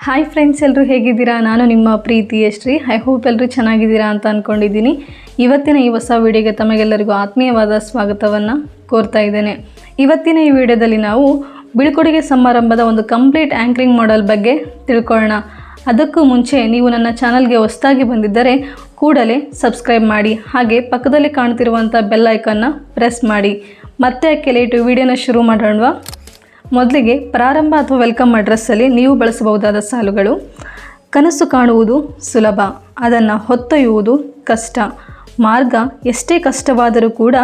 Hi friends, ಎಲ್ಲರೂ ಹೇಗಿದ್ದೀರಾ? ನಾನು ನಿಮ್ಮ ಪ್ರೀತಿ ಯಶ್ರೀ. ಐ ಹೋಪ್ ಎಲ್ಲರೂ ಚೆನ್ನಾಗಿದ್ದೀರಾ ಅಂತ ಅಂದ್ಕೊಂಡಿದ್ದೀನಿ. ಇವತ್ತಿನ ಈ ಹೊಸ ವಿಡಿಯೋಗೆ ತಮಗೆಲ್ಲರಿಗೂ ಆತ್ಮೀಯವಾದ ಸ್ವಾಗತವನ್ನು ಕೋರ್ತಾ ಇದ್ದೇನೆ. ಇವತ್ತಿನ ಈ ವಿಡಿಯೋದಲ್ಲಿ ನಾವು ಬೀಳ್ಕೊಡುಗೆ ಸಮಾರಂಭದ ಒಂದು ಕಂಪ್ಲೀಟ್ ಆ್ಯಂಕರಿಂಗ್ ಮಾಡೆಲ್ ಬಗ್ಗೆ ತಿಳ್ಕೊಳ್ಳೋಣ. ಅದಕ್ಕೂ ಮುಂಚೆ ನೀವು ನನ್ನ ಚಾನಲ್ಗೆ ಹೊಸದಾಗಿ ಬಂದಿದ್ದರೆ ಕೂಡಲೇ ಸಬ್ಸ್ಕ್ರೈಬ್ ಮಾಡಿ, ಹಾಗೆ ಪಕ್ಕದಲ್ಲಿ ಕಾಣ್ತಿರುವಂಥ ಬೆಲ್ ಐಕನ್ನ ಪ್ರೆಸ್ ಮಾಡಿ. ಮತ್ತೆ ಲೇಟು ವಿಡಿಯೋನ ಶುರು ಮಾಡೋಣವಾ? ಮೊದಲಿಗೆ ಪ್ರಾರಂಭ ಅಥವಾ ವೆಲ್ಕಮ್ ಅಡ್ರೆಸ್ಸಲ್ಲಿ ನೀವು ಬಳಸಬಹುದಾದ ಸಾಲುಗಳು: ಕನಸು ಕಾಣುವುದು ಸುಲಭ, ಅದನ್ನು ಹೊತ್ತೊಯ್ಯುವುದು ಕಷ್ಟ. ಮಾರ್ಗ ಎಷ್ಟೇ ಕಷ್ಟವಾದರೂ ಕೂಡ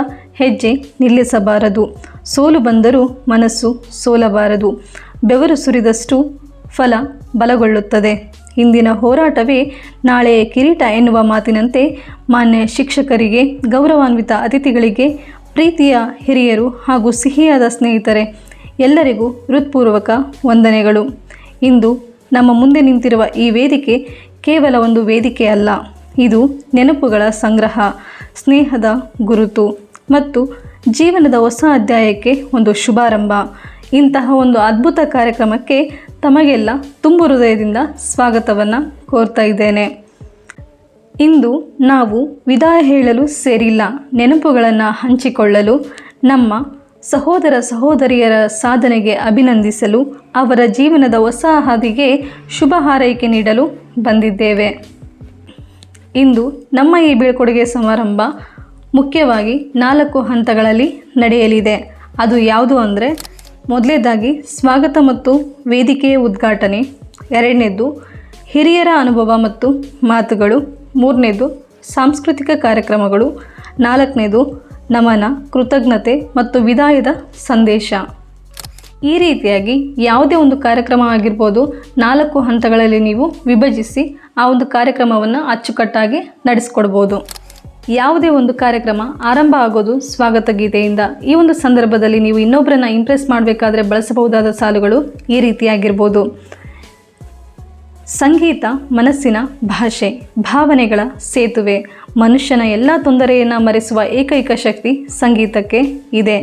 ಹೆಜ್ಜೆ ನಿಲ್ಲಿಸಬಾರದು. ಸೋಲು ಬಂದರೂ ಮನಸ್ಸು ಸೋಲಬಾರದು. ಬೆವರು ಸುರಿದಷ್ಟು ಫಲ ಬಲಗೊಳ್ಳುತ್ತದೆ. ಇಂದಿನ ಹೋರಾಟವೇ ನಾಳೆಯ ಕಿರೀಟ ಎನ್ನುವ ಮಾತಿನಂತೆ ಮಾನ್ಯ ಶಿಕ್ಷಕರಿಗೆ, ಗೌರವಾನ್ವಿತ ಅತಿಥಿಗಳಿಗೆ, ಪ್ರೀತಿಯ ಹಿರಿಯರು ಹಾಗೂ ಸಿಹಿಯಾದ ಸ್ನೇಹಿತರೆ, ಎಲ್ಲರಿಗೂ ಹೃತ್ಪೂರ್ವಕ ವಂದನೆಗಳು. ಇಂದು ನಮ್ಮ ಮುಂದೆ ನಿಂತಿರುವ ಈ ವೇದಿಕೆ ಕೇವಲ ಒಂದು ವೇದಿಕೆ ಅಲ್ಲ, ಇದು ನೆನಪುಗಳ ಸಂಗ್ರಹ, ಸ್ನೇಹದ ಗುರುತು ಮತ್ತು ಜೀವನದ ಹೊಸ ಅಧ್ಯಾಯಕ್ಕೆ ಒಂದು ಶುಭಾರಂಭ. ಇಂತಹ ಒಂದು ಅದ್ಭುತ ಕಾರ್ಯಕ್ರಮಕ್ಕೆ ತಮಗೆಲ್ಲ ತುಂಬು ಹೃದಯದಿಂದ ಸ್ವಾಗತವನ್ನು ಕೋರ್ತಾ ಇದ್ದೇನೆ. ಇಂದು ನಾವು ವಿದಾಯ ಹೇಳಲು ಸೇರಿಲ್ಲ, ನೆನಪುಗಳನ್ನು ಹಂಚಿಕೊಳ್ಳಲು, ನಮ್ಮ ಸಹೋದರ ಸಹೋದರಿಯರ ಸಾಧನೆಗೆ ಅಭಿನಂದಿಸಲು, ಅವರ ಜೀವನದ ಹೊಸ ಹಾದಿಗೆ ಶುಭ ಹಾರೈಕೆ ನೀಡಲು ಬಂದಿದ್ದೇವೆ. ಇಂದು ನಮ್ಮ ಈ ಬೀಳ್ಕೊಡುಗೆ ಸಮಾರಂಭ ಮುಖ್ಯವಾಗಿ 4 ಹಂತಗಳಲ್ಲಿ ನಡೆಯಲಿದೆ. ಅದು ಯಾವುದು ಅಂದರೆ, ಮೊದಲನೇದಾಗಿ ಸ್ವಾಗತ ಮತ್ತು ವೇದಿಕೆಯ ಉದ್ಘಾಟನೆ, 2ನೇದು ಹಿರಿಯರ ಅನುಭವ ಮತ್ತು ಮಾತುಗಳು, 3ನೇದು ಸಾಂಸ್ಕೃತಿಕ ಕಾರ್ಯಕ್ರಮಗಳು, 4ನೇದು ನಮನ, ಕೃತಜ್ಞತೆ ಮತ್ತು ವಿದಾಯದ ಸಂದೇಶ. ಈ ರೀತಿಯಾಗಿ ಯಾವುದೇ ಒಂದು ಕಾರ್ಯಕ್ರಮ ಆಗಿರ್ಬೋದು, 4 ಹಂತಗಳಲ್ಲಿ ನೀವು ವಿಭಜಿಸಿ ಆ ಒಂದು ಕಾರ್ಯಕ್ರಮವನ್ನು ಅಚ್ಚುಕಟ್ಟಾಗಿ ನಡೆಸ್ಕೊಡ್ಬೋದು. ಯಾವುದೇ ಒಂದು ಕಾರ್ಯಕ್ರಮ ಆರಂಭ ಆಗೋದು ಸ್ವಾಗತ ಗೀತೆಯಿಂದ. ಈ ಒಂದು ಸಂದರ್ಭದಲ್ಲಿ ನೀವು ಇನ್ನೊಬ್ಬರನ್ನ ಇಂಪ್ರೆಸ್ ಮಾಡಬೇಕಾದ್ರೆ ಬಳಸಬಹುದಾದ ಸಾಲುಗಳು ಈ ರೀತಿಯಾಗಿರ್ಬೋದು: ಸಂಗೀತ ಮನಸ್ಸಿನ ಭಾಷೆ, ಭಾವನೆಗಳ ಸೇತುವೆ, ಮನುಷ್ಯನ ಎಲ್ಲ ತೊಂದರೆಯನ್ನು ಮರೆಸುವ ಏಕೈಕ ಶಕ್ತಿ ಸಂಗೀತಕ್ಕೆ ಇದೆ.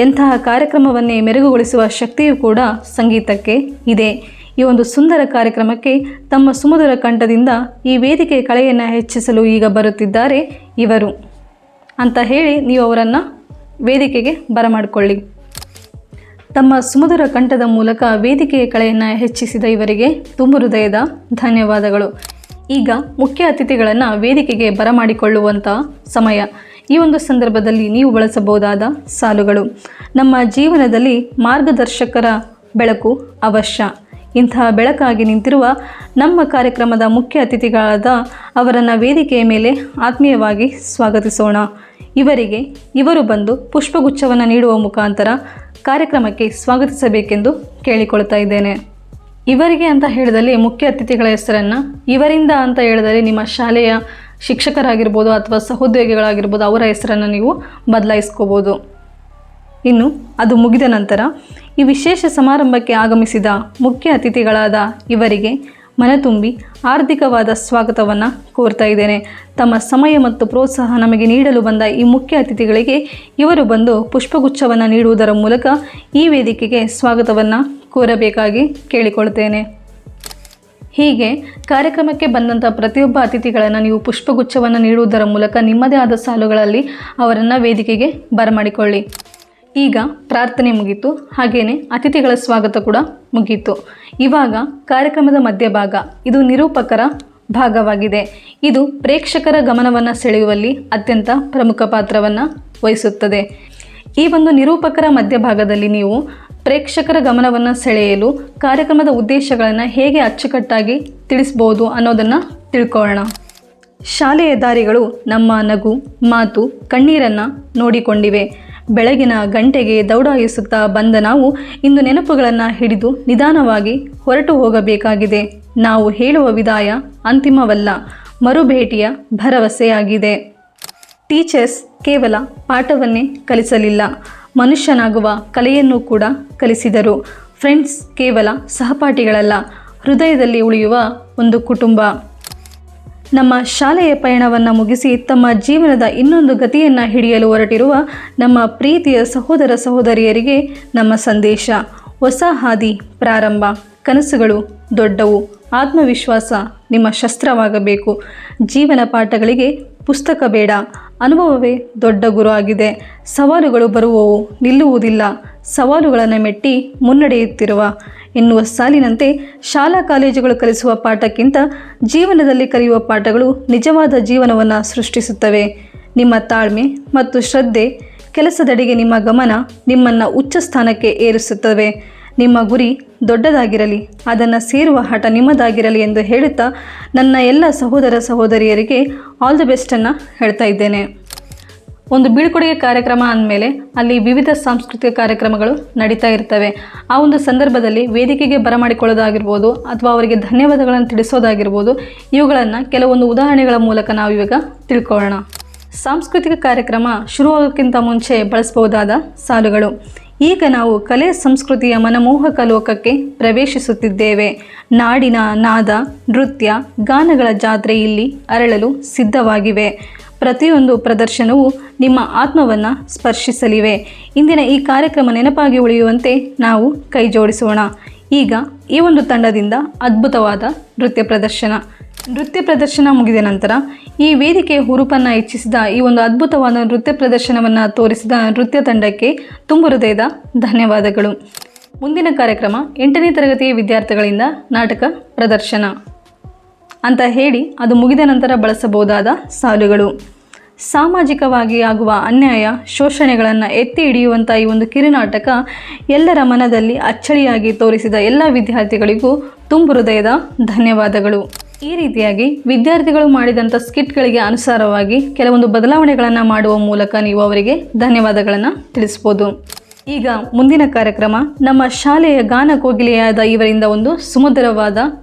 ಎಂತಹ ಕಾರ್ಯಕ್ರಮವನ್ನೇ ಮೆರುಗುಗೊಳಿಸುವ ಶಕ್ತಿಯೂ ಕೂಡ ಸಂಗೀತಕ್ಕೆ ಇದೆ. ಈ ಒಂದು ಸುಂದರ ಕಾರ್ಯಕ್ರಮಕ್ಕೆ ತಮ್ಮ ಸುಮಧುರ ಕಂಠದಿಂದ ಈ ವೇದಿಕೆ ಕಳೆಯನ್ನು ಹೆಚ್ಚಿಸಲು ಈಗ ಬರುತ್ತಿದ್ದಾರೆ ಇವರು ಅಂತ ಹೇಳಿ ನೀವು ಅವರನ್ನು ವೇದಿಕೆಗೆ ಬರಮಾಡಿಕೊಳ್ಳಿ. ತಮ್ಮ ಸುಮಧುರ ಕಂಠದ ಮೂಲಕ ವೇದಿಕೆಯ ಕಳೆಯನ್ನು ಹೆಚ್ಚಿಸಿದ ಇವರಿಗೆ ತುಂಬು ಹೃದಯದ ಧನ್ಯವಾದಗಳು. ಈಗ ಮುಖ್ಯ ಅತಿಥಿಗಳನ್ನು ವೇದಿಕೆಗೆ ಬರಮಾಡಿಕೊಳ್ಳುವಂಥ ಸಮಯ. ಈ ಒಂದು ಸಂದರ್ಭದಲ್ಲಿ ನೀವು ಬಳಸಬಹುದಾದ ಸಾಲುಗಳು: ನಮ್ಮ ಜೀವನದಲ್ಲಿ ಮಾರ್ಗದರ್ಶಕರ ಬೆಳಕು ಅವಶ್ಯ. ಇಂತಹ ಬೆಳಕಾಗಿ ನಿಂತಿರುವ ನಮ್ಮ ಕಾರ್ಯಕ್ರಮದ ಮುಖ್ಯ ಅತಿಥಿಗಳಾದ ಅವರನ್ನು ವೇದಿಕೆಯ ಮೇಲೆ ಆತ್ಮೀಯವಾಗಿ ಸ್ವಾಗತಿಸೋಣ. ಇವರು ಬಂದು ಪುಷ್ಪಗುಚ್ಛವನ್ನು ನೀಡುವ ಮುಖಾಂತರ ಕಾರ್ಯಕ್ರಮಕ್ಕೆ ಸ್ವಾಗತಿಸಬೇಕೆಂದು ಕೇಳಿಕೊಳ್ತಾ ಇದ್ದೇನೆ. ಇವರಿಗೆ ಅಂತ ಹೇಳಿದಲ್ಲಿ ಮುಖ್ಯ ಅತಿಥಿಗಳ ಹೆಸರನ್ನು, ಇವರಿಂದ ಅಂತ ಹೇಳಿದಲ್ಲಿ ನಿಮ್ಮ ಶಾಲೆಯ ಶಿಕ್ಷಕರಾಗಿರ್ಬೋದು ಅಥವಾ ಸಹೋದ್ಯೋಗಿಗಳಾಗಿರ್ಬೋದು, ಅವರ ಹೆಸರನ್ನು ನೀವು ಬದಲಾಯಿಸ್ಕೋಬೋದು. ಇನ್ನು ಅದು ಮುಗಿದ ನಂತರ ಈ ವಿಶೇಷ ಸಮಾರಂಭಕ್ಕೆ ಆಗಮಿಸಿದ ಮುಖ್ಯ ಅತಿಥಿಗಳಾದ ಇವರಿಗೆ ಮನತುಂಬಿ ಆರ್ಥಿಕವಾದ ಸ್ವಾಗತವನ್ನು ಕೋರ್ತಾ ಇದ್ದೇನೆ. ತಮ್ಮ ಸಮಯ ಮತ್ತು ಪ್ರೋತ್ಸಾಹ ನಮಗೆ ನೀಡಲು ಬಂದ ಈ ಮುಖ್ಯ ಅತಿಥಿಗಳಿಗೆ ಇವರು ಬಂದು ಪುಷ್ಪಗುಚ್ಛವನ್ನು ನೀಡುವುದರ ಮೂಲಕ ಈ ವೇದಿಕೆಗೆ ಸ್ವಾಗತವನ್ನು ಕೋರಬೇಕಾಗಿ ಕೇಳಿಕೊಳ್ತೇನೆ. ಹೀಗೆ ಕಾರ್ಯಕ್ರಮಕ್ಕೆ ಬಂದಂಥ ಪ್ರತಿಯೊಬ್ಬ ಅತಿಥಿಗಳನ್ನು ನೀವು ಪುಷ್ಪಗುಚ್ಛವನ್ನು ನೀಡುವುದರ ಮೂಲಕ ನಿಮ್ಮದೇ ಆದ ಸಾಲುಗಳಲ್ಲಿ ಅವರನ್ನು ವೇದಿಕೆಗೆ ಬರಮಾಡಿಕೊಳ್ಳಿ. ಈಗ ಪ್ರಾರ್ಥನೆ ಮುಗೀತು, ಹಾಗೆಯೇ ಅತಿಥಿಗಳ ಸ್ವಾಗತ ಕೂಡ ಮುಗೀತು. ಇವಾಗ ಕಾರ್ಯಕ್ರಮದ ಮಧ್ಯಭಾಗ, ಇದು ನಿರೂಪಕರ ಭಾಗವಾಗಿದೆ. ಇದು ಪ್ರೇಕ್ಷಕರ ಗಮನವನ್ನು ಸೆಳೆಯುವಲ್ಲಿ ಅತ್ಯಂತ ಪ್ರಮುಖ ಪಾತ್ರವನ್ನು ವಹಿಸುತ್ತದೆ. ಈ ಒಂದು ನಿರೂಪಕರ ಮಧ್ಯಭಾಗದಲ್ಲಿ ನೀವು ಪ್ರೇಕ್ಷಕರ ಗಮನವನ್ನು ಸೆಳೆಯಲು ಕಾರ್ಯಕ್ರಮದ ಉದ್ದೇಶಗಳನ್ನು ಹೇಗೆ ಅಚ್ಚುಕಟ್ಟಾಗಿ ತಿಳಿಸ್ಬೋದು ಅನ್ನೋದನ್ನು ತಿಳ್ಕೊಳ್ಳೋಣ. ಶಾಲೆಯ ದಾರಿಗಳು ನಮ್ಮ ನಗು, ಮಾತು, ಕಣ್ಣೀರನ್ನು ನೋಡಿಕೊಂಡಿವೆ. ಬೆಳಗಿನ ಗಂಟೆಗೆ ದೌಡಾಯಿಸುತ್ತಾ ಬಂದ ನಾವು ಇಂದು ನೆನಪುಗಳನ್ನು ಹಿಡಿದು ನಿಧಾನವಾಗಿ ಹೊರಟು ಹೋಗಬೇಕಾಗಿದೆ. ನಾವು ಹೇಳುವ ವಿದಾಯ ಅಂತಿಮವಲ್ಲ, ಮರುಭೇಟಿಯ ಭರವಸೆಯಾಗಿದೆ. ಟೀಚರ್ಸ್ ಕೇವಲ ಪಾಠವನ್ನೇ ಕಲಿಸಲಿಲ್ಲ, ಮನುಷ್ಯನಾಗುವ ಕಲೆಯನ್ನು ಕೂಡ ಕಲಿಸಿದರು. ಫ್ರೆಂಡ್ಸ್ ಕೇವಲ ಸಹಪಾಠಿಗಳಲ್ಲ, ಹೃದಯದಲ್ಲಿ ಉಳಿಯುವ ಒಂದು ಕುಟುಂಬ. ನಮ್ಮ ಶಾಲೆಯ ಪಯಣವನ್ನು ಮುಗಿಸಿ ತಮ್ಮ ಜೀವನದ ಇನ್ನೊಂದು ಗತಿಯನ್ನು ಹಿಡಿಯಲು ಹೊರಟಿರುವ ನಮ್ಮ ಪ್ರೀತಿಯ ಸಹೋದರ ಸಹೋದರಿಯರಿಗೆ ನಮ್ಮ ಸಂದೇಶ: ಹೊಸ ಹಾದಿ ಪ್ರಾರಂಭ. ಕನಸುಗಳು ದೊಡ್ಡವು. ಆತ್ಮವಿಶ್ವಾಸ ನಿಮ್ಮ ಶಸ್ತ್ರವಾಗಬೇಕು. ಜೀವನ ಪಾಠಗಳಿಗೆ ಪುಸ್ತಕ ಬೇಡ, ಅನುಭವವೇ ದೊಡ್ಡ ಗುರು ಆಗಿದೆ. ಸವಾಲುಗಳು ಬರುವವು, ನಿಲ್ಲುವುದಿಲ್ಲ. ಸವಾಲುಗಳನ್ನು ಮೆಟ್ಟಿ ಮುನ್ನಡೆಯುತ್ತಿರುವ ಎನ್ನುವ ಸಾಲಿನಂತೆ ಶಾಲಾ ಕಾಲೇಜುಗಳು ಕಲಿಸುವ ಪಾಠಕ್ಕಿಂತ ಜೀವನದಲ್ಲಿ ಕಲಿಯುವ ಪಾಠಗಳು ನಿಜವಾದ ಜೀವನವನ್ನು ಸೃಷ್ಟಿಸುತ್ತವೆ. ನಿಮ್ಮ ತಾಳ್ಮೆ ಮತ್ತು ಶ್ರದ್ಧೆ ಕೆಲಸದೆಡೆಗೆ ನಿಮ್ಮ ಗಮನ ನಿಮ್ಮನ್ನು ಉಚ್ಚ ಸ್ಥಾನಕ್ಕೆ ಏರಿಸುತ್ತವೆ. ನಿಮ್ಮ ಗುರಿ ದೊಡ್ಡದಾಗಿರಲಿ, ಅದನ್ನು ಸೇರುವ ಹಠ ನಿಮ್ಮದಾಗಿರಲಿ ಎಂದು ಹೇಳುತ್ತಾ ನನ್ನ ಎಲ್ಲ ಸಹೋದರ ಸಹೋದರಿಯರಿಗೆ ಆಲ್ ದಿ ಬೆಸ್ಟನ್ನು ಹೇಳ್ತಾ ಇದ್ದೇನೆ. ಒಂದು ಬೀಳ್ಕೊಡುಗೆ ಕಾರ್ಯಕ್ರಮ ಅಂದಮೇಲೆ ಅಲ್ಲಿ ವಿವಿಧ ಸಾಂಸ್ಕೃತಿಕ ಕಾರ್ಯಕ್ರಮಗಳು ನಡೀತಾ ಇರ್ತವೆ. ಆ ಒಂದು ಸಂದರ್ಭದಲ್ಲಿ ವೇದಿಕೆಗೆ ಬರಮಾಡಿಕೊಳ್ಳೋದಾಗಿರ್ಬೋದು ಅಥವಾ ಅವರಿಗೆ ಧನ್ಯವಾದಗಳನ್ನು ತಿಳಿಸೋದಾಗಿರ್ಬೋದು, ಇವುಗಳನ್ನು ಕೆಲವೊಂದು ಉದಾಹರಣೆಗಳ ಮೂಲಕ ನಾವು ಇವಾಗ ತಿಳ್ಕೊಳ್ಳೋಣ. ಸಾಂಸ್ಕೃತಿಕ ಕಾರ್ಯಕ್ರಮ ಶುರುವಾಗೋಕ್ಕಿಂತ ಮುಂಚೆ ಬಳಸಬಹುದಾದ ಸಾಲುಗಳು. ಈಗ ನಾವು ಕಲೆ ಸಂಸ್ಕೃತಿಯ ಮನಮೋಹಕ ಲೋಕಕ್ಕೆ ಪ್ರವೇಶಿಸುತ್ತಿದ್ದೇವೆ. ನಾಡಿನ ನಾದ, ನೃತ್ಯ, ಗಾನಗಳ ಜಾತ್ರೆ ಇಲ್ಲಿ ಅರಳಲು ಸಿದ್ಧವಾಗಿವೆ. ಪ್ರತಿಯೊಂದು ಪ್ರದರ್ಶನವು ನಿಮ್ಮ ಆತ್ಮವನ್ನು ಸ್ಪರ್ಶಿಸಲಿವೆ. ಇಂದಿನ ಈ ಕಾರ್ಯಕ್ರಮ ನೆನಪಾಗಿ ಉಳಿಯುವಂತೆ ನಾವು ಕೈ ಜೋಡಿಸೋಣ. ಈಗ ಈ ಒಂದು ತಂಡದಿಂದ ಅದ್ಭುತವಾದ ನೃತ್ಯ ಪ್ರದರ್ಶನ ಮುಗಿದ ನಂತರ ಈ ವೇದಿಕೆಯ ಹುರುಪನ್ನು ಹೆಚ್ಚಿಸಿದ ಈ ಒಂದು ಅದ್ಭುತವಾದ ನೃತ್ಯ ಪ್ರದರ್ಶನವನ್ನು ತೋರಿಸಿದ ನೃತ್ಯ ತಂಡಕ್ಕೆ ತುಂಬ ಹೃದಯದ ಧನ್ಯವಾದಗಳು. ಮುಂದಿನ ಕಾರ್ಯಕ್ರಮ 8ನೇ ತರಗತಿಯ ವಿದ್ಯಾರ್ಥಿಗಳಿಂದ ನಾಟಕ ಪ್ರದರ್ಶನ ಅಂತ ಹೇಳಿ ಅದು ಮುಗಿದ ನಂತರ ಬಳಸಬಹುದಾದ ಸಾಲುಗಳು. ಸಾಮಾಜಿಕವಾಗಿ ಆಗುವ ಅನ್ಯಾಯ ಶೋಷಣೆಗಳನ್ನು ಎತ್ತಿ ಹಿಡಿಯುವಂಥ ಈ ಒಂದು ಕಿರುನಾಟಕ ಎಲ್ಲರ ಮನದಲ್ಲಿ ಅಚ್ಚಳಿಯಾಗಿ ತೋರಿಸಿದ ಎಲ್ಲ ವಿದ್ಯಾರ್ಥಿಗಳಿಗೂ ತುಂಬ ಹೃದಯದ ಧನ್ಯವಾದಗಳು. ಈ ರೀತಿಯಾಗಿ ವಿದ್ಯಾರ್ಥಿಗಳು ಮಾಡಿದಂಥ ಸ್ಕಿಟ್ಗಳಿಗೆ ಅನುಸಾರವಾಗಿ ಕೆಲವೊಂದು ಬದಲಾವಣೆಗಳನ್ನು ಮಾಡುವ ಮೂಲಕ ನೀವು ಅವರಿಗೆ ಧನ್ಯವಾದಗಳನ್ನು ತಿಳಿಸ್ಬೋದು. ಈಗ ಮುಂದಿನ ಕಾರ್ಯಕ್ರಮ ನಮ್ಮ ಶಾಲೆಯ ಗಾನ ಕೋಗಿಲೆಯಾದ ಇವರಿಂದ ಒಂದು ಸುಮಧುರವಾದ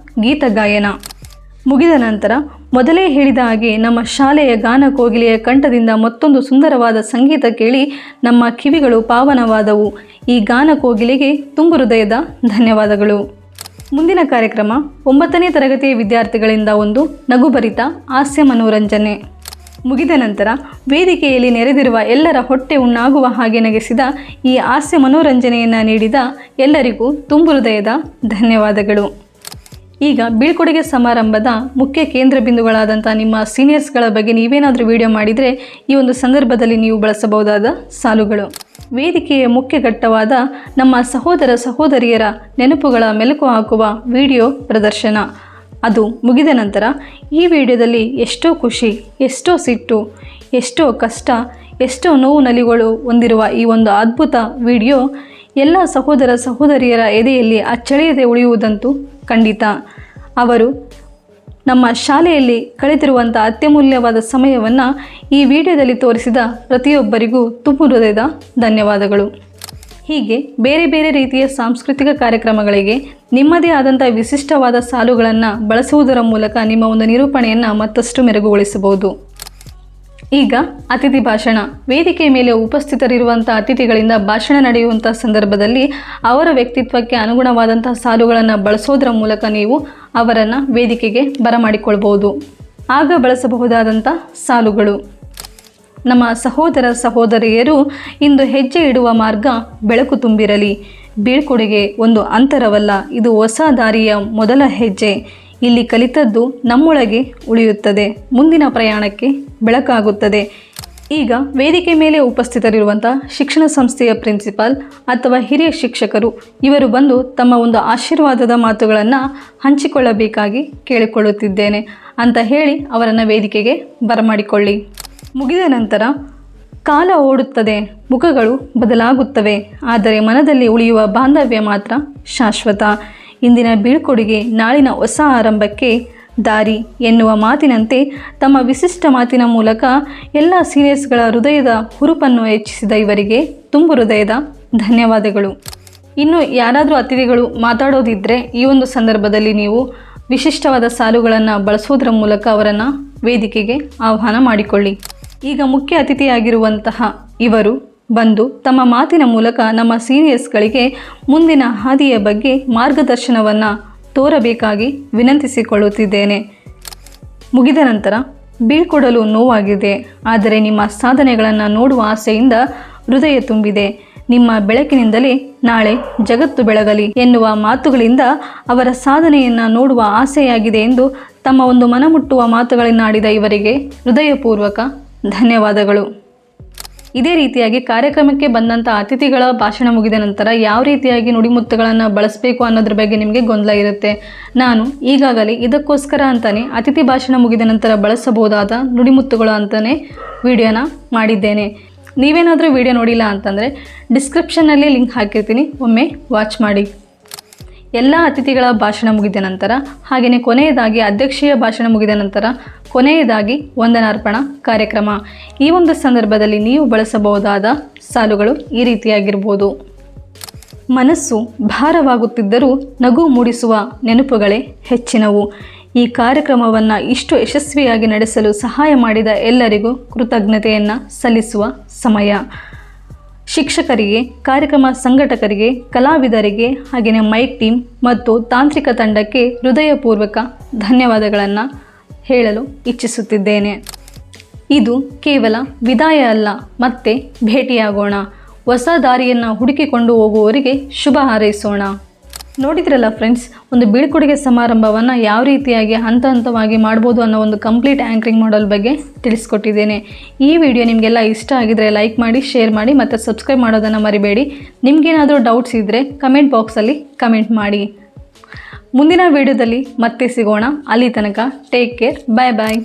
ಗೀತ ಗಾಯನ. ಮುಗಿದ ನಂತರ ಮೊದಲೇ ಹೇಳಿದ ಹಾಗೆ ನಮ್ಮ ಶಾಲೆಯ ಗಾನ ಕೋಗಿಲೆಯ ಕಂಠದಿಂದ ಮತ್ತೊಂದು ಸುಂದರವಾದ ಸಂಗೀತ ಕೇಳಿ ನಮ್ಮ ಕಿವಿಗಳು ಪಾವನವಾದವು. ಈ ಗಾನ ಕೋಗಿಲೆಗೆ ತುಂಬ ಹೃದಯದ ಧನ್ಯವಾದಗಳು. ಮುಂದಿನ ಕಾರ್ಯಕ್ರಮ 9ನೇ ತರಗತಿಯ ವಿದ್ಯಾರ್ಥಿಗಳಿಂದ ಒಂದು ನಗುಭರಿತ ಹಾಸ್ಯ ಮನೋರಂಜನೆ. ಮುಗಿದ ನಂತರ ವೇದಿಕೆಯಲ್ಲಿ ನೆರೆದಿರುವ ಎಲ್ಲರ ಹೊಟ್ಟೆ ಉಣ್ಣಾಗುವ ಹಾಗೆ ನಗಿಸಿದ ಈ ಹಾಸ್ಯ ಮನೋರಂಜನೆಯನ್ನು ನೀಡಿದ ಎಲ್ಲರಿಗೂ ತುಂಬ ಹೃದಯದ ಧನ್ಯವಾದಗಳು. ಈಗ ಬೀಳ್ಕೊಡುಗೆ ಸಮಾರಂಭದ ಮುಖ್ಯ ಕೇಂದ್ರ ಬಿಂದುಗಳಾದಂಥ ನಿಮ್ಮ ಸೀನಿಯರ್ಸ್ಗಳ ಬಗ್ಗೆ ನೀವೇನಾದರೂ ವಿಡಿಯೋ ಮಾಡಿದರೆ ಈ ಒಂದು ಸಂದರ್ಭದಲ್ಲಿ ನೀವು ಬಳಸಬಹುದಾದ ಸಾಲುಗಳು. ವೇದಿಕೆಯ ಮುಖ್ಯ ಘಟ್ಟವಾದ ನಮ್ಮ ಸಹೋದರ ಸಹೋದರಿಯರ ನೆನಪುಗಳ ಮೆಲುಕು ಹಾಕುವ ವಿಡಿಯೋ ಪ್ರದರ್ಶನ. ಅದು ಮುಗಿದ ನಂತರ ಈ ವಿಡಿಯೋದಲ್ಲಿ ಎಷ್ಟೋ ಖುಷಿ, ಎಷ್ಟೋ ಸಿಟ್ಟು, ಎಷ್ಟೋ ಕಷ್ಟ, ಎಷ್ಟೋ ನೋವು ನಲಿಗಳು ಹೊಂದಿರುವ ಈ ಒಂದು ಅದ್ಭುತ ವಿಡಿಯೋ ಎಲ್ಲ ಸಹೋದರ ಸಹೋದರಿಯರ ಎದೆಯಲ್ಲಿ ಅಚ್ಚಳಿಯದೆ ಉಳಿಯುವುದಂತೂ ಖಂಡಿತ. ಅವರು ನಮ್ಮ ಶಾಲೆಯಲ್ಲಿ ಕಳೆದಿರುವಂಥ ಅತ್ಯಮೂಲ್ಯವಾದ ಸಮಯವನ್ನು ಈ ವಿಡಿಯೋದಲ್ಲಿ ತೋರಿಸಿದ ಪ್ರತಿಯೊಬ್ಬರಿಗೂ ತುಂಬ ಹೃದಯದ ಧನ್ಯವಾದಗಳು. ಹೀಗೆ ಬೇರೆ ಬೇರೆ ರೀತಿಯ ಸಾಂಸ್ಕೃತಿಕ ಕಾರ್ಯಕ್ರಮಗಳಿಗೆ ನಿಮ್ಮದೇ ಆದಂಥ ವಿಶಿಷ್ಟವಾದ ಸಾಲುಗಳನ್ನು ಬಳಸುವುದರ ಮೂಲಕ ನಿಮ್ಮ ಒಂದು ನಿರೂಪಣೆಯನ್ನು ಮತ್ತಷ್ಟು ಮೆರುಗುಗೊಳಿಸಬಹುದು. ಈಗ ಅತಿಥಿ ಭಾಷಣ. ವೇದಿಕೆಯ ಮೇಲೆ ಉಪಸ್ಥಿತರಿರುವಂಥ ಅತಿಥಿಗಳಿಂದ ಭಾಷಣ ನಡೆಯುವಂಥ ಸಂದರ್ಭದಲ್ಲಿ ಅವರ ವ್ಯಕ್ತಿತ್ವಕ್ಕೆ ಅನುಗುಣವಾದಂಥ ಸಾಲುಗಳನ್ನು ಬಳಸೋದರ ಮೂಲಕ ನೀವು ಅವರನ್ನು ವೇದಿಕೆಗೆ ಬರಮಾಡಿಕೊಳ್ಬೋದು. ಆಗ ಬಳಸಬಹುದಾದಂಥ ಸಾಲುಗಳು. ನಮ್ಮ ಸಹೋದರ ಸಹೋದರಿಯರು ಇಂದು ಹೆಜ್ಜೆ ಇಡುವ ಮಾರ್ಗ ಬೆಳಕು ತುಂಬಿರಲಿ. ಬೀಳ್ಕೊಡುಗೆ ಒಂದು ಅಂತರವಲ್ಲ, ಇದು ಹೊಸ ದಾರಿಯ ಮೊದಲ ಹೆಜ್ಜೆ. ಇಲ್ಲಿ ಕಲಿತದ್ದು ನಮ್ಮೊಳಗೆ ಉಳಿಯುತ್ತದೆ, ಮುಂದಿನ ಪ್ರಯಾಣಕ್ಕೆ ಬೆಳಕಾಗುತ್ತದೆ. ಈಗ ವೇದಿಕೆ ಮೇಲೆ ಉಪಸ್ಥಿತರಿರುವಂಥ ಶಿಕ್ಷಣ ಸಂಸ್ಥೆಯ ಪ್ರಿನ್ಸಿಪಾಲ್ ಅಥವಾ ಹಿರಿಯ ಶಿಕ್ಷಕರು ಇವರು ಬಂದು ತಮ್ಮ ಒಂದು ಆಶೀರ್ವಾದದ ಮಾತುಗಳನ್ನು ಹಂಚಿಕೊಳ್ಳಬೇಕಾಗಿ ಕೇಳಿಕೊಳ್ಳುತ್ತಿದ್ದೇನೆ ಅಂತ ಹೇಳಿ ಅವರನ್ನು ವೇದಿಕೆಗೆ ಬರಮಾಡಿಕೊಳ್ಳಿ. ಮುಗಿದ ನಂತರ ಕಾಲ ಓಡುತ್ತದೆ, ಮುಖಗಳು ಬದಲಾಗುತ್ತವೆ, ಆದರೆ ಮನದಲ್ಲಿ ಉಳಿಯುವ ಬಾಂಧವ್ಯ ಮಾತ್ರ ಶಾಶ್ವತ. ಇಂದಿನ ಬೀಳ್ಕೊಡುಗೆ ನಾಳಿನ ಹೊಸ ಆರಂಭಕ್ಕೆ ದಾರಿ ಎನ್ನುವ ಮಾತಿನಂತೆ ತಮ್ಮ ವಿಶಿಷ್ಟ ಮಾತಿನ ಮೂಲಕ ಎಲ್ಲ ಸೀನಿಯರ್ಸ್ಗಳ ಹೃದಯದ ಹುರುಪನ್ನು ಹೆಚ್ಚಿಸಿದ ಇವರಿಗೆ ತುಂಬ ಹೃದಯದ ಧನ್ಯವಾದಗಳು. ಇನ್ನು ಯಾರಾದರೂ ಅತಿಥಿಗಳು ಮಾತಾಡೋದಿದ್ದರೆ ಈ ಒಂದು ಸಂದರ್ಭದಲ್ಲಿ ನೀವು ವಿಶಿಷ್ಟವಾದ ಸಾಲುಗಳನ್ನು ಬಳಸೋದ್ರ ಮೂಲಕ ಅವರನ್ನು ವೇದಿಕೆಗೆ ಆಹ್ವಾನ ಮಾಡಿಕೊಳ್ಳಿ. ಈಗ ಮುಖ್ಯ ಅತಿಥಿಯಾಗಿರುವಂತಹ ಇವರು ಬಂದು ತಮ್ಮ ಮಾತಿನ ಮೂಲಕ ನಮ್ಮ ಸೀನಿಯರ್ಸ್ಗಳಿಗೆ ಮುಂದಿನ ಹಾದಿಯ ಬಗ್ಗೆ ಮಾರ್ಗದರ್ಶನವನ್ನು ತೋರಬೇಕಾಗಿ ವಿನಂತಿಸಿಕೊಳ್ಳುತ್ತಿದ್ದೇನೆ. ಮುಗಿದ ನಂತರ ಬೀಳ್ಕೊಡಲು ನೋವಾಗಿದೆ, ಆದರೆ ನಿಮ್ಮ ಸಾಧನೆಗಳನ್ನು ನೋಡುವ ಆಸೆಯಿಂದ ಹೃದಯ ತುಂಬಿದೆ. ನಿಮ್ಮ ಬೆಳಕಿನಿಂದಲೇ ನಾಳೆ ಜಗತ್ತು ಬೆಳಗಲಿ ಎನ್ನುವ ಮಾತುಗಳಿಂದ ಅವರ ಸಾಧನೆಯನ್ನು ನೋಡುವ ಆಸೆಯಾಗಿದೆ ಎಂದು ತಮ್ಮ ಒಂದು ಮನಮುಟ್ಟುವ ಮಾತುಗಳನ್ನಾಡಿದ ಇವರಿಗೆ ಹೃದಯಪೂರ್ವಕ ಧನ್ಯವಾದಗಳು. ಇದೇ ರೀತಿಯಾಗಿ ಕಾರ್ಯಕ್ರಮಕ್ಕೆ ಬಂದಂಥ ಅತಿಥಿಗಳ ಭಾಷಣ ಮುಗಿದ ನಂತರ ಯಾವ ರೀತಿಯಾಗಿ ನುಡಿಮುತ್ತುಗಳನ್ನು ಬಳಸಬೇಕು ಅನ್ನೋದ್ರ ಬಗ್ಗೆ ನಿಮಗೆ ಗೊಂದಲ ಇರುತ್ತೆ. ನಾನು ಈಗಾಗಲೇ ಇದಕ್ಕೋಸ್ಕರ ಅಂತಲೇ ಅತಿಥಿ ಭಾಷಣ ಮುಗಿದ ನಂತರ ಬಳಸಬಹುದಾದ ನುಡಿಮುತ್ತುಗಳು ಅಂತಲೇ ವಿಡಿಯೋನ ಮಾಡಿದ್ದೇನೆ. ನೀವೇನಾದರೂ ವಿಡಿಯೋ ನೋಡಿಲ್ಲ ಅಂತಂದರೆ ಡಿಸ್ಕ್ರಿಪ್ಷನ್ನಲ್ಲಿ ಲಿಂಕ್ ಹಾಕಿರ್ತೀನಿ, ಒಮ್ಮೆ ವಾಚ್ ಮಾಡಿ. ಎಲ್ಲ ಅತಿಥಿಗಳ ಭಾಷಣ ಮುಗಿದ ನಂತರ ಹಾಗೆಯೇ ಕೊನೆಯದಾಗಿ ಅಧ್ಯಕ್ಷೀಯ ಭಾಷಣ ಮುಗಿದ ನಂತರ ಕೊನೆಯದಾಗಿ ವಂದನಾರ್ಪಣಾ ಕಾರ್ಯಕ್ರಮ. ಈ ಒಂದು ಸಂದರ್ಭದಲ್ಲಿ ನೀವು ಬಳಸಬಹುದಾದ ಸಾಲುಗಳು ಈ ರೀತಿಯಾಗಿರ್ಬೋದು. ಮನಸ್ಸು ಭಾರವಾಗುತ್ತಿದ್ದರೂ ನಗು ಮೂಡಿಸುವ ನೆನಪುಗಳೇ ಹೆಚ್ಚಿನವು. ಈ ಕಾರ್ಯಕ್ರಮವನ್ನು ಇಷ್ಟು ಯಶಸ್ವಿಯಾಗಿ ನಡೆಸಲು ಸಹಾಯ ಮಾಡಿದ ಎಲ್ಲರಿಗೂ ಕೃತಜ್ಞತೆಯನ್ನು ಸಲ್ಲಿಸುವ ಸಮಯ. ಶಿಕ್ಷಕರಿಗೆ, ಕಾರ್ಯಕ್ರಮ ಸಂಘಟಕರಿಗೆ, ಕಲಾವಿದರಿಗೆ, ಹಾಗೆಯೇ ಮೈಕ್ ಟೀಮ್ ಮತ್ತು ತಾಂತ್ರಿಕ ತಂಡಕ್ಕೆ ಹೃದಯಪೂರ್ವಕ ಧನ್ಯವಾದಗಳನ್ನು ಹೇಳಲು ಇಚ್ಛಿಸುತ್ತಿದ್ದೇನೆ. ಇದು ಕೇವಲ ವಿದಾಯ ಅಲ್ಲ, ಮತ್ತೆ ಭೇಟಿಯಾಗೋಣ. ಹೊಸ ದಾರಿಯನ್ನು ಹುಡುಕಿಕೊಂಡು ಹೋಗುವವರಿಗೆ ಶುಭ ಹಾರೈಸೋಣ. ನೋಡಿದ್ರಲ್ಲ ಫ್ರೆಂಡ್ಸ್, ಒಂದು ಬೀಳ್ಕೊಡುಗೆ ಸಮಾರಂಭವನ್ನು ಯಾವ ರೀತಿಯಾಗಿ ಹಂತ ಹಂತವಾಗಿ ಮಾಡ್ಬೋದು ಅನ್ನೋ ಒಂದು ಕಂಪ್ಲೀಟ್ ಆ್ಯಂಕರಿಂಗ್ ಮಾಡಲ್ ಬಗ್ಗೆ ತಿಳಿಸ್ಕೊಟ್ಟಿದ್ದೇನೆ. ಈ ವಿಡಿಯೋ ನಿಮಗೆಲ್ಲ ಇಷ್ಟ ಆಗಿದರೆ ಲೈಕ್ ಮಾಡಿ, ಶೇರ್ ಮಾಡಿ ಮತ್ತು ಸಬ್ಸ್ಕ್ರೈಬ್ ಮಾಡೋದನ್ನು ಮರಿಬೇಡಿ. ನಿಮಗೇನಾದರೂ ಡೌಟ್ಸ್ ಇದ್ದರೆ ಕಮೆಂಟ್ ಬಾಕ್ಸಲ್ಲಿ ಕಮೆಂಟ್ ಮಾಡಿ. ಮುಂದಿನ ವಿಡಿಯೋದಲ್ಲಿ ಮತ್ತೆ ಸಿಗೋಣ. ಅಲ್ಲಿ ತನಕ ಟೇಕ್ ಕೇರ್, ಬಾಯ್ ಬಾಯ್.